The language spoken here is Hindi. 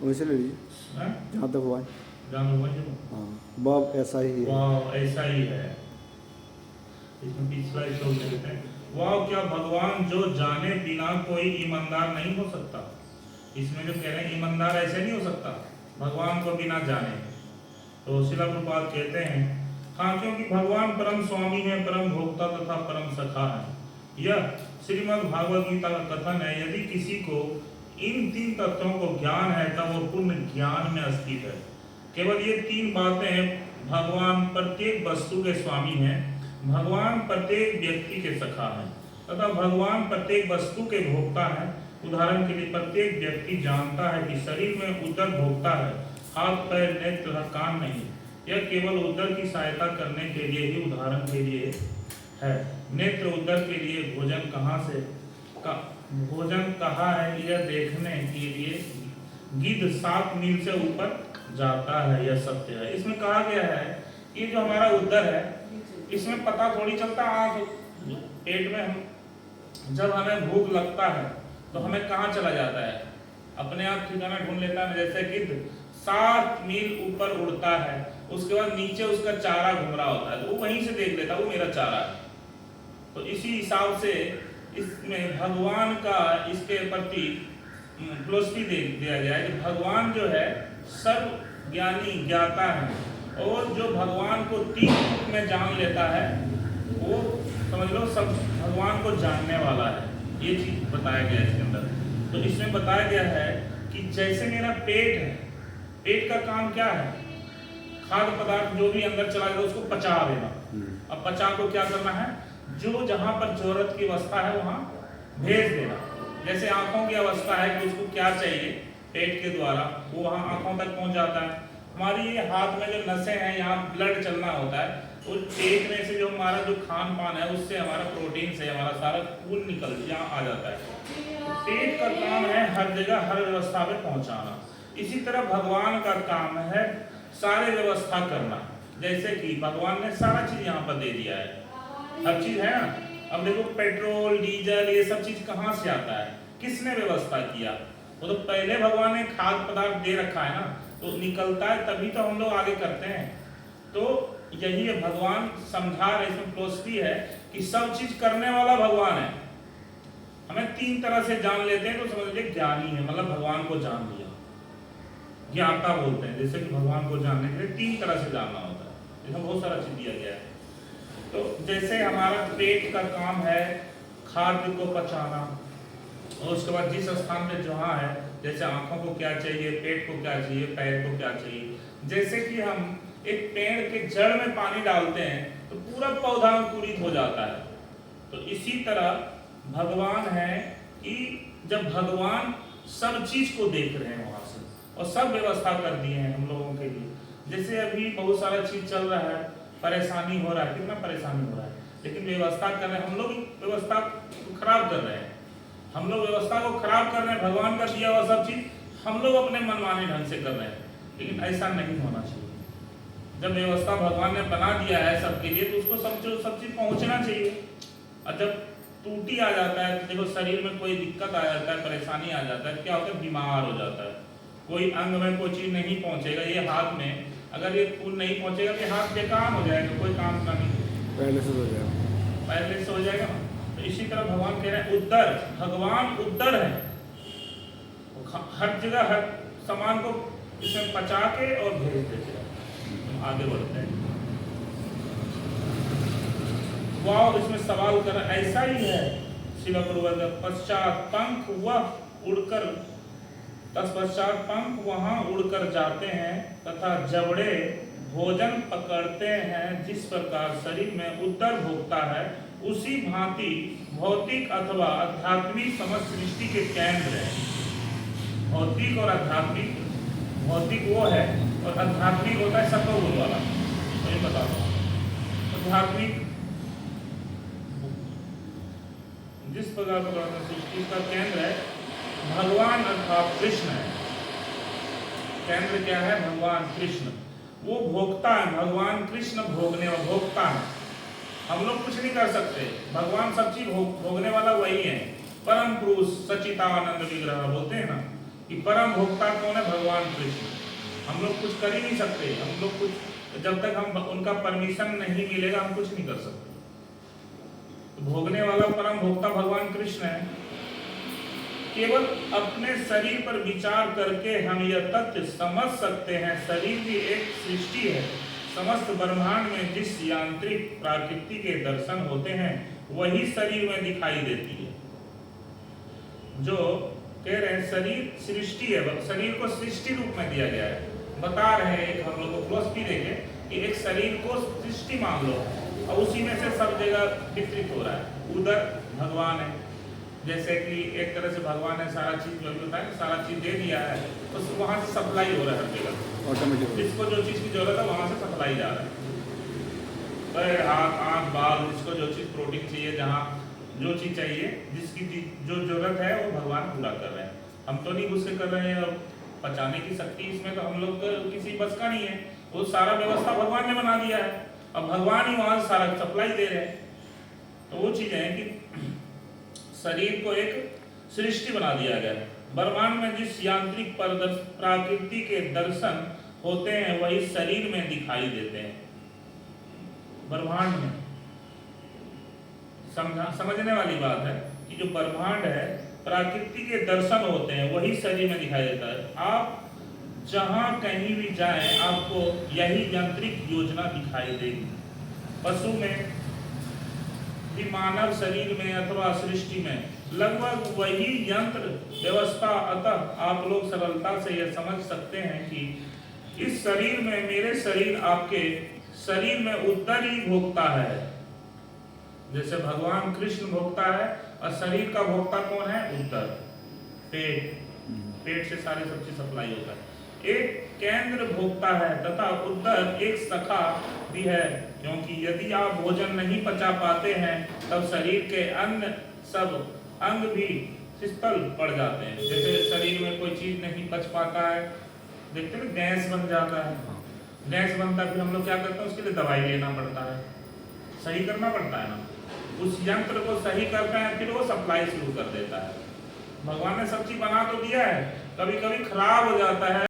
वैसे ले लीजिए हैं? जहाँ तक हुआ है। जहाँ तक हुआ है हाँ बब ऐसा ही है। वाह ऐसा ही है। इसमें पिछला श्लोक देते हैं, वाह क्या भगवान जो जाने बिना कोई ईमानदार नहीं हो सकता। इसमें जो कह रहे हैं ईमानदार ऐसे नहीं हो सकता भगवान को बिना जाने। तो शिला प्रभुपाद कहते हैं हाँ, क्योंकि भगवान परम स्वामी है, परम भोक्ता तथा परम सखा है। यह श्रीमद् भागवत गीता का कथन है। यदि किसी को इन तीन तत्वों को ज्ञान है तब वो पूर्ण ज्ञान में स्थित है। केवल ये तीन बातें हैं, भगवान प्रत्येक वस्तु के स्वामी हैं, भगवान प्रत्येक व्यक्ति के सखा हैं तथा भगवान प्रत्येक वस्तु के भोक्ता हैं। उदाहरण के लिए प्रत्येक व्यक्ति जानता है कि शरीर में उदर भोक्ता है, हाथ पैर नेत्र तथा कान नहीं। यह केवल उदर की सहायता करने के लिए ही उदाहरण के लिए है। नेत्र उदर के लिए भोजन भोजन कहाँ है यह देखने के लिए गिद्ध 7 मील से ऊपर जाता है, यह सत्य है। इसमें कहा गया है ये जो हमारा उदर है इसमें पता थोड़ी चलता आँख पेट में हम जब हमें भूख लगता है तो हमें कहाँ चला जाता है, अपने आप ठिकाना ढूंढ लेता है। जैसे गिद्ध 7 मील ऊपर उड़ता है, उसके बाद नीचे उसका चारा घूम रहा होता है तो वो वहीं से देख लेता है वो मेरा चारा है। तो इसी हिसाब से इसमें भगवान का इसके प्रति फिलॉसफी दिया गया है कि भगवान जो है सर्व ज्ञानी ज्ञाता है और जो भगवान को 3 रूप में जान लेता है वो समझ लो सब भगवान को जानने वाला है। ये चीज बताया गया है इसके अंदर। तो इसमें बताया गया है कि जैसे मेरा पेट है, पेट का काम क्या है, खाद्य पदार्थ जो भी अंदर चला गया उसको पचा देना। अब पचा को क्या करना है, जो जहां पर जरूरत की अवस्था है वहां भेज देना। जैसे आंखों की अवस्था है कि उसको क्या चाहिए पेट के द्वारा वो वहां आंखों तक पहुंच जाता है। हमारी ये हाथ में जो नसें हैं यहाँ ब्लड चलना होता है, उस पेट में से जो हमारा जो खान पान है उससे हमारा प्रोटीन से हमारा सारा खून निकल यहाँ आ जाता है। पेट का काम है हर जगह हर व्यवस्था में पहुंचाना। इसी तरह भगवान का काम है सारे व्यवस्था करना। जैसे कि भगवान ने सारा चीज यहाँ पर दे दिया है, हर चीज है ना। अब देखो पेट्रोल डीजल ये सब चीज कहाँ से आता है, किसने व्यवस्था किया, वो तो पहले भगवान ने खाद्य पदार्थ दे रखा है ना, तो निकलता है तभी तो हम लोग आगे करते हैं। तो यही है भगवान समझा रहे, इसमें फिलॉसफी है कि सब चीज करने वाला भगवान है। हमें 3 तरह से जान लेते हैं तो समझ लीजिए ज्ञानी है, मतलब भगवान को जान लिया, ज्ञाता बोलते हैं। जैसे कि भगवान को जानने के लिए 3 तरह से जानना होता है, इसमें बहुत सारा चीज दिया गया है। तो जैसे हमारा पेट का काम है खाद्य को पचाना, और उसके बाद जिस स्थान पे जहाँ है, जैसे आंखों को क्या चाहिए, पेट को क्या चाहिए, पैर को क्या चाहिए। जैसे कि हम एक पेड़ के जड़ में पानी डालते हैं तो पूरा पौधा अंकुरित हो जाता है। तो इसी तरह भगवान है कि जब भगवान सब चीज को देख रहे हैं वहां से और सब व्यवस्था कर दिए हैं हम लोगों के लिए। जैसे अभी बहुत सारा चीज चल रहा है, परेशानी हो रहा है, कितना परेशानी हो रहा है, लेकिन व्यवस्था कर रहे हैं हम लोग, व्यवस्था को खराब कर रहे हैं। हम लोग व्यवस्था को खराब कर रहे हैं, भगवान का दिया हुआ सब चीज हम लोग अपने मनमाने ढंग से कर रहे हैं, लेकिन ऐसा नहीं होना चाहिए। जब व्यवस्था भगवान ने बना दिया है सबके लिए तो उसको सब चीज पहुंचना चाहिए। और जब टूटी आ जाता है, देखो शरीर में कोई दिक्कत आ जाता है, परेशानी आ जाता है, क्या होता है, बीमार हो जाता है। कोई अंग में कोई चीज नहीं पहुंचेगा, ये हाथ में अगर ये खून नहीं पहुंचेगा तो हाथ बेकार हो जाएगा, कोई काम का नहीं, पहले से हो जाएगा, पहले से हो जाएगा ना। तो इसी तरह भगवान कह रहे हैं उद्दर, भगवान उद्दर है, हर जगह हर सामान को इसमें पचा के और भेज देते हैं। आगे बढ़ते हैं। वाह, इसमें सवाल कर ऐसा ही है शिला प्रभुपाद, पश्चात पंख वह उड़कर, तत्पश्चात पंख वहां उड़कर जाते हैं तथा जबड़े भोजन पकड़ते हैं। जिस प्रकार शरीर में उदर भोगता है उसी भांति भौतिक अथवा आध्यात्मिक समस्त सृष्टि के केंद्र है। भौतिक और आध्यात्मिक, भौतिक वो है और आध्यात्मिक होता है सतोगुण वाला। तो ये बता दो, आध्यात्मिक जिस प्रकार सृष्टि का केंद्र है भगवान अर्थात कृष्ण है। केंद्र क्या है, भगवान कृष्ण, वो भोगता है। भगवान कृष्ण भोगने वाला भोगता है, हम लोग कुछ नहीं कर सकते। भगवान सब चीज भोगने वाला वही है। परम पुरुष सच्चिदानंद विग्रह बोलते हैं ना, कि परम भोक्ता कौन है? भगवान कृष्ण। हम लोग कुछ कर ही नहीं सकते, हम लोग कुछ जब तक हम उनका परमिशन नहीं मिलेगा हम कुछ नहीं कर सकते। तो भोगने वाला परम भोक्ता भगवान कृष्ण है। केवल अपने शरीर पर विचार करके हम यह तथ्य समझ सकते हैं, शरीर भी एक सृष्टि है। समस्त ब्रह्मांड में जिस यांत्रिक प्रकृति के दर्शन होते हैं वही शरीर में दिखाई देती है। जो कह रहे हैं शरीर सृष्टि है, शरीर को सृष्टि रूप में दिया गया है। बता रहे हैं एक हम लोग को फिलॉसफी देंगे कि एक शरीर को सृष्टि मान लो और उसी में से सब जगह वितरित हो रहा है। उधर भगवान है, जैसे कि एक तरह से भगवान ने सारा चीज जो भी होता है सारा चीज दे दिया है, तो वहां से सप्लाई हो रहा है हर जगह ऑटोमेटिक। जिसको जो चीज की जरूरत है वहां से सप्लाई जा रहा है। पैर, हाथ, आंख, बाल, जिसको जो चीज प्रोटीन चाहिए, जहाँ जो चीज चाहिए, जिसकी जो जरूरत है वो भगवान पूरा कर रहे हैं। हम तो नहीं घुस के कर रहे हैं, और पचाने की शक्ति इसमें तो हम लोग किसी बस का नहीं है। वो सारा व्यवस्था भगवान ने बना दिया है, अब भगवान ही वहां से सारा सप्लाई दे रहे हैं। तो वो चीजें हैं कि शरीर को एक सृष्टि बना दिया गया है। ब्रह्मांड में जिस यांत्रिक प्रकृति के दर्शन होते हैं वही शरीर में दिखाई देते हैं। ब्रह्मांड में समझने वाली बात है कि जो ब्रह्मांड है प्रकृति के दर्शन होते हैं वही शरीर में दिखाई देता है। आप जहां कहीं भी जाएं आपको यही यांत्रिक योजना दिखाई देगी। पशु में भी, मानव शरीर में अथवा सृष्टि में लगभग वही यंत्र व्यवस्था। अतः आप लोग सरलता से यह समझ सकते हैं कि इस शरीर में, मेरे शरीर आपके शरीर में उद्धर ही भोगता है। जैसे भगवान कृष्ण भोगता है और शरीर का भोक्ता कौन है? उद्धर, पेट से सारी सब चीज सप्लाई होता है। एक केंद्र भोक्ता है तथा उद्धर एक सखा भी है, क्योंकि यदि आप भोजन नहीं पचा पाते हैं तब शरीर के अन्य सब अंग भी शिथिल पड़ जाते हैं। जैसे शरीर में कोई चीज नहीं पच पाता है, देखते हैं गैस बन जाता है, गैस बनता है, फिर हम लोग क्या करते हैं उसके लिए दवाई लेना पड़ता है, सही करना पड़ता है ना। उस यंत्र को सही करते हैं फिर वो सप्लाई शुरू कर देता है। भगवान ने सब चीज बना तो दिया है, कभी कभी खराब हो जाता है।